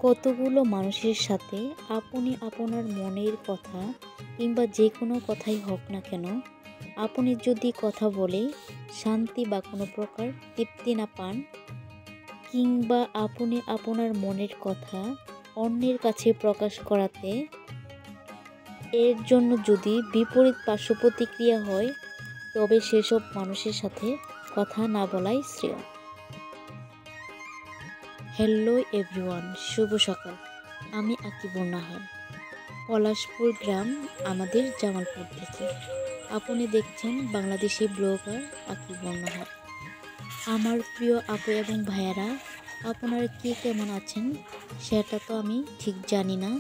কতগুলো মানুষের সাথে আপনি আপনার মনের কথা কিংবা যে কোনো কথাই হোক না কেন, আপনি যদি কথা বলে শান্তি বা কোনো প্রকার তৃপ্তি না পান, কিংবা আপনি আপনার মনের কথা অন্যের কাছে প্রকাশ করাতে এর জন্য যদি বিপরীত পার্শ্ব প্রতিক্রিয়া হয়, তবে সেসব মানুষের সাথে কথা না বলাই শ্রেয়। হ্যালো এভরিওয়ান, শুভ সকাল। আমি আকিবুর নাহার, পলাশপুর গ্রাম, আমাদের জামালপুর থেকে। আপনি দেখছেন বাংলাদেশি ব্লগার আকিবুর নাহার। আমার প্রিয় আপু এবং ভাইয়ারা, আপনারা কে কেমন আছেন সেটা তো আমি ঠিক জানি না,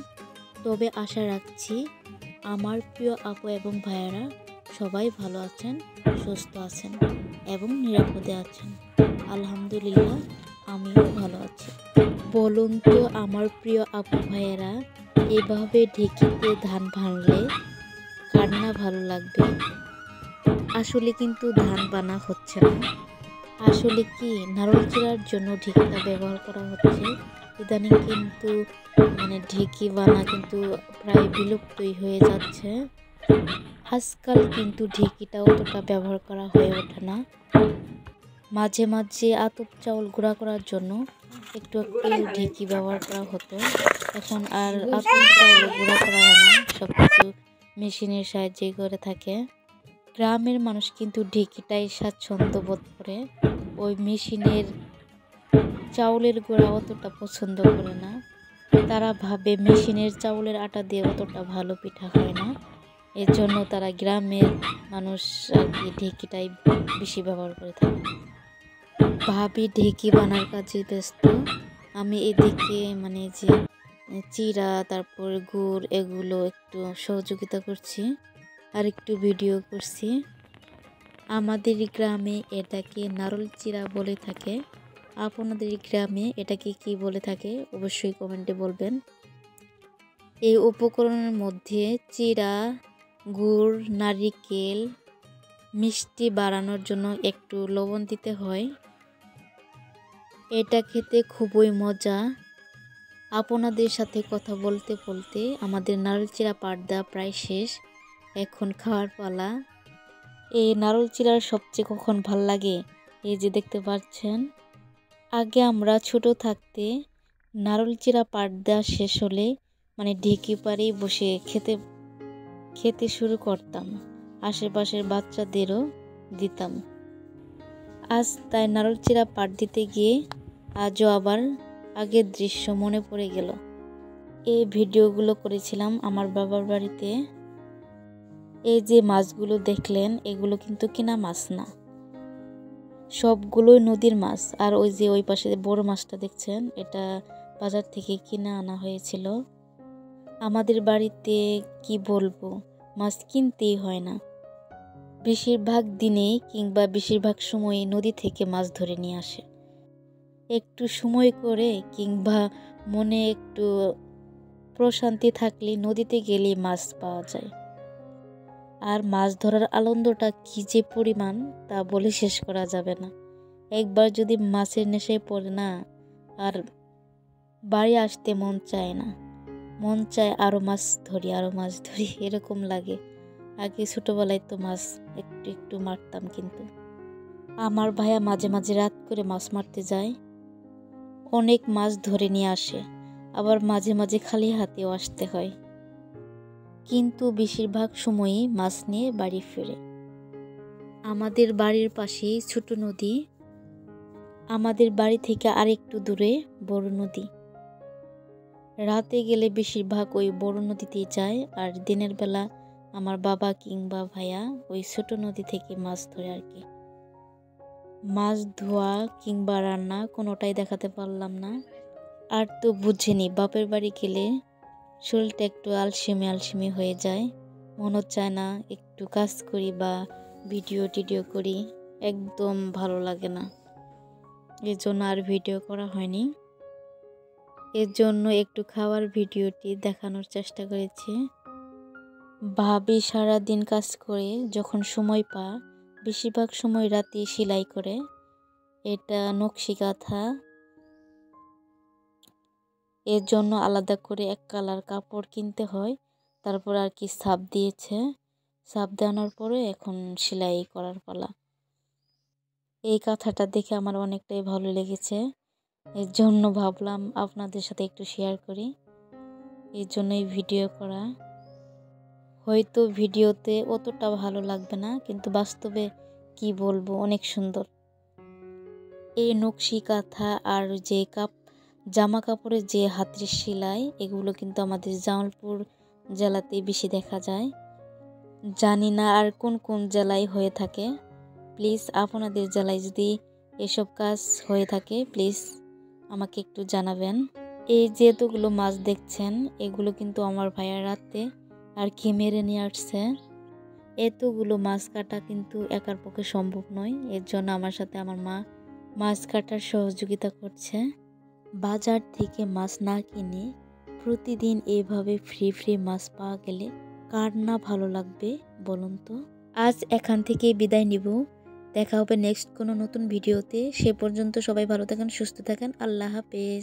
তবে আশা রাখছি আমার প্রিয় আপু এবং ভাইয়ারা সবাই ভালো আছেন, সুস্থ আছেন এবং নিরাপদে আছেন। আলহামদুলিল্লাহ, আমিও ভালো আছি। বলুন তো আমার প্রিয় আপু ভাইয়েরা, এভাবে ঢেঁকিতে ধান ভাঙলে কার না ভালো লাগবে? আসলে কিন্তু ধান বানা হচ্ছে না, আসলে কি নারকেল চিরার জন্য ঢেঁকিটা ব্যবহার করা হচ্ছে। ইদানিং কিন্তু ঢেঁকি বানা কিন্তু প্রায় বিলুপ্তই হয়ে যাচ্ছে। আজকাল কিন্তু ঢেঁকিটা অতটা ব্যবহার করা হয়ে ওঠে না। মাঝে মাঝে আতপ চাউল গুঁড়া করার জন্য একটু ঢেঁকি ব্যবহার করা হতো, এখন আর আতপ চাউল গুঁড়া করা হয় না, সব কিছু মেশিনের সাহায্যে করে থাকে। গ্রামের মানুষ কিন্তু ঢেঁকিটাই স্বাচ্ছন্দ্য বোধ করে, ওই মেশিনের চাউলের গুঁড়া অতটা পছন্দ করে না। তারা ভাবে মেশিনের চাউলের আটা দিয়ে অতটা ভালো পিঠা হয় না, এর জন্য তারা গ্রামের মানুষ আর কি ঢেঁকিটাই বেশি ব্যবহার করে থাকে। ভাবি ঢেঁকি বানার কাজে ব্যস্ত, আমি এদিকে যে চিড়া তারপর গুড় এগুলো একটু সহযোগিতা করছি আর একটু ভিডিও করছি। আমাদের গ্রামে এটাকে নারকেল চিড়া বলে থাকে, আপনাদের গ্রামে এটাকে কি বলে থাকে অবশ্যই কমেন্টে বলবেন। এই উপকরণের মধ্যে চিড়া, গুড়, নারিকেল, মিষ্টি বাড়ানোর জন্য একটু লবণ দিতে হয়। এটা খেতে খুবই মজা। আপনাদের সাথে কথা বলতে বলতে আমাদের নারকেল চিড়া পাট দেওয়া প্রায় শেষ, এখন খাওয়ার পালা। এই নারকেল চিড়ার সবচেয়ে কখন ভাল লাগে, এই যে দেখতে পাচ্ছেন, আগে আমরা ছোট থাকতে নারকেল চিড়া পাট দেওয়া শেষ হলে ঢেঁকি পাড়েই বসে খেতে শুরু করতাম, আশেপাশের বাচ্চাদেরও দিতাম। আজ তাই নারকেল চিড়া পাট দিতে গিয়ে আজও আবার আগের দৃশ্য মনে পড়ে গেল। এই ভিডিওগুলো করেছিলাম আমার বাবার বাড়িতে। এই যে মাছগুলো দেখলেন, এগুলো কিন্তু কিনা মাছ না, সবগুলোই নদীর মাছ। আর ওই যে ওই পাশে বড় মাছটা দেখছেন, এটা বাজার থেকে কিনে আনা হয়েছিল। আমাদের বাড়িতে কি বলবো, মাছ কিনতেই হয় না, বেশিরভাগ দিনেই কিংবা বেশিরভাগ সময়ে নদী থেকে মাছ ধরে নিয়ে আসে। একটু সময় করে কিংবা মনে একটু প্রশান্তি থাকলে নদীতে গেলে মাছ পাওয়া যায়। আর মাছ ধরার আনন্দটা কি যে পরিমাণ তা বলে শেষ করা যাবে না। একবার যদি মাছের নেশায় পড়ে না, আর বাড়ি আসতে মন চায় না, মন চায় আরও মাছ ধরি আরও মাছ ধরি, এরকম লাগে। আগে ছোটবেলায় তো মাছ একটু একটু মারতাম, কিন্তু আমার ভাইয়া মাঝে মাঝে রাত করে মাছ মারতে যায়, অনেক মাছ ধরে নিয়ে আসে, আবার মাঝে মাঝে খালি হাতেও আসতে হয়, কিন্তু বেশিরভাগ সময়ই মাছ নিয়ে বাড়ি ফিরে। আমাদের বাড়ির পাশেই ছোট নদী, আমাদের বাড়ি থেকে আরেকটু দূরে বড় নদী। রাতে গেলে বেশিরভাগ ওই বড় নদীতেই যায়, আর দিনের বেলা আমার বাবা কিংবা ভাইয়া ওই ছোট নদী থেকে মাছ ধরে আর কি। মাছ ধোয়া কিংবা রান্না কোনোটাই দেখাতে পারলাম না। আর তো বুঝেনি, বাপের বাড়ি গেলে শরীরটা একটু আলসেমি আলসেমি হয়ে যায়, মনে চায় না একটু কাজ করি বা ভিডিও টিডিও করি, একদম ভালো লাগে না, এর জন্য আর ভিডিও করা হয়নি। এর জন্য একটু খাওয়ার ভিডিওটি দেখানোর চেষ্টা করেছি। ভাবি সারাদিন কাজ করে যখন সময় পা, বেশিরভাগ সময় রাতে সেলাই করে, এটা নকশি কাঁথা। এর জন্য আলাদা করে এক কালার কাপড় কিনতে হয়। তারপর আর কি ছাপ দিয়েছে, ছাপ দেওয়ানোর পরে এখন সেলাই করার পালা। এই কাঁথাটা দেখে আমার অনেকটাই ভালো লেগেছে, এর জন্য ভাবলাম আপনাদের সাথে একটু শেয়ার করি, এর জন্যই ভিডিও করা। হয়তো ভিডিওতে অতটা ভালো লাগবে না, কিন্তু বাস্তবে কি বলবো, অনেক সুন্দর। এই নকশি কাঁথা আর যে জামা কাপড়ের যে হাতের সেলাই, এগুলো কিন্তু আমাদের জামালপুর জেলাতে বেশি দেখা যায়। জানি না আর কোন কোন জেলায় হয়ে থাকে। প্লিজ আপনাদের জেলায় যদি এসব কাজ হয়ে থাকে প্লিজ আমাকে একটু জানাবেন। এই যে এতগুলো মাছ দেখছেন, এগুলো কিন্তু আমার ভাইয়া রাতে আর কি মেরে নিয়ে আসছে। এতগুলো মাছ কাটা কিন্তু একার পক্ষে সম্ভব নয়, এর জন্য আমার সাথে আমার মা মাছ কাটার সহযোগিতা করছে। বাজার থেকে মাছ না কিনে প্রতিদিন এভাবে ফ্রি ফ্রি মাছ পাওয়া গেলে কার না ভালো লাগবে বলুন তো। আজ এখান থেকে বিদায় নিব, দেখা হবে নেক্সট কোনো নতুন ভিডিওতে। সে পর্যন্ত সবাই ভালো থাকেন, সুস্থ থাকেন। আল্লাহ হাফেজ।